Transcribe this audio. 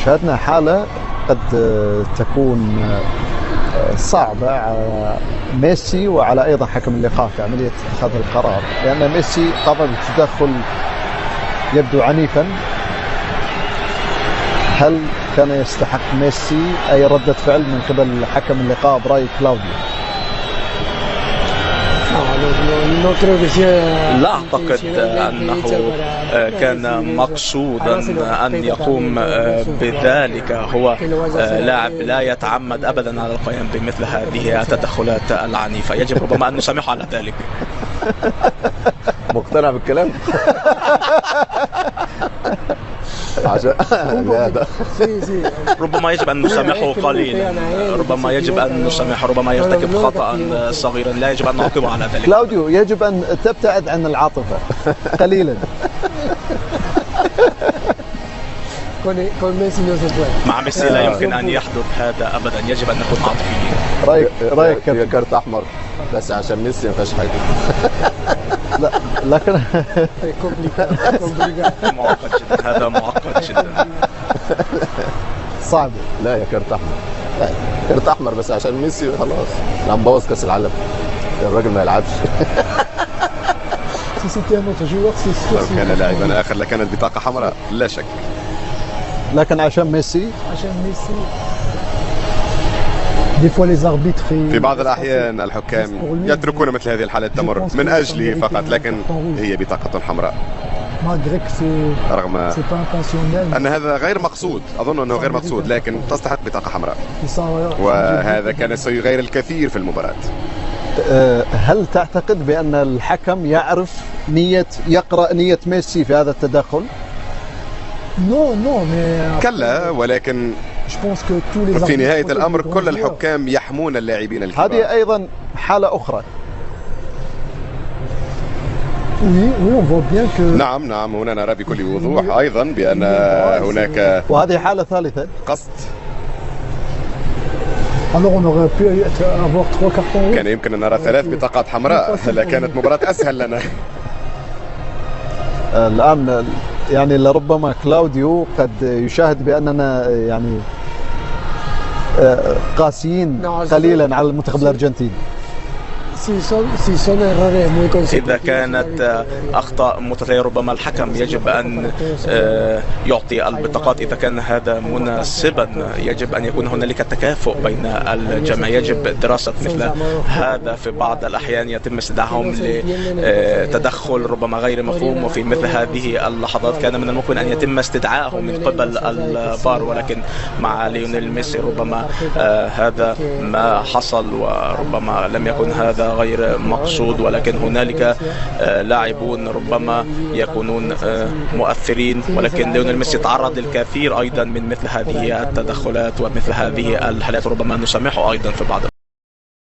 شاهدنا حالة قد تكون صعبة على ميسي وعلى أيضا حكم اللقاء في عملية اتخاذ القرار، لأن ميسي قام بالتدخل يبدو عنيفا. هل كان يستحق ميسي أي ردة فعل من قبل حكم اللقاء برأي كلاوديو؟ لا أعتقد أنه كان مقصودا أن يقوم بذلك. هو لاعب لا يتعمد أبدا على القيام بمثل هذه التدخلات العنيفة. يجب ربما أن نسامحه على ذلك. مقتنع بالكلام؟ ربما يجب أن نسامحه قليلا، ربما يجب أن نسامحه، ربما يرتكب خطأ صغيرا لا يجب أن نعاقبه على ذلك. كلاوديو، يجب أن تبتعد عن العاطفة قليلا. مع ميسي لا يمكن أن يحدث هذا أبدا. يجب أن نكون عاطفيين. رأيك يا كارت أحمر بس عشان ميسي ما فيهاش حاجة. لا لكن معقد جدا، هذا معقد جدا، صعب. لا يا كارت أحمر، لا كارت أحمر بس عشان ميسي خلاص هنبوظ كأس العالم، الراجل ما يلعبش. لو كان لاعبا آخر لكانت بطاقة حمراء لا شك، لكن عشان ميسي في بعض الأحيان الحكام يتركون مثل هذه الحالات تمر من أجله فقط، لكن هي بطاقة حمراء رغم أن هذا غير مقصود. أظن أنه غير مقصود لكن تستحق بطاقة حمراء، وهذا كان سيغير الكثير في المباراة. هل تعتقد بأن الحكم يعرف يقرأ نية ميسي في هذا التدخل؟ كلا، ولكن في نهاية الأمر كل الحكام يحمون اللاعبين الكبار. هذه أيضا حالة أخرى. نعم هنا نرى بكل وضوح أيضا بأن هناك وهذه حالة ثالثة قصد. كان يمكن أن نرى 3 بطاقات حمراء، لكانت مباراة أسهل لنا. الآن يعني لربما كلاوديو قد يشاهد بأننا يعني قاسيين قليلا على المنتخب الأرجنتيني. إذا كانت أخطاء متتالية ربما الحكم يجب أن يعطي البطاقات إذا كان هذا مناسبا. يجب أن يكون هنالك تكافؤ بين الجميع. يجب دراسة مثل هذا. في بعض الأحيان يتم استدعائهم لتدخل ربما غير مفهوم، وفي مثل هذه اللحظات كان من الممكن أن يتم استدعائهم من قبل الفار، ولكن مع ليونيل ميسي ربما هذا ما حصل، وربما لم يكن هذا غير مقصود. ولكن هنالك لاعبون ربما يكونون مؤثرين، ولكن ليونيل ميسي تعرض للكثير أيضا من مثل هذه التدخلات ومثل هذه الحالات. ربما نسامحه أيضا في بعض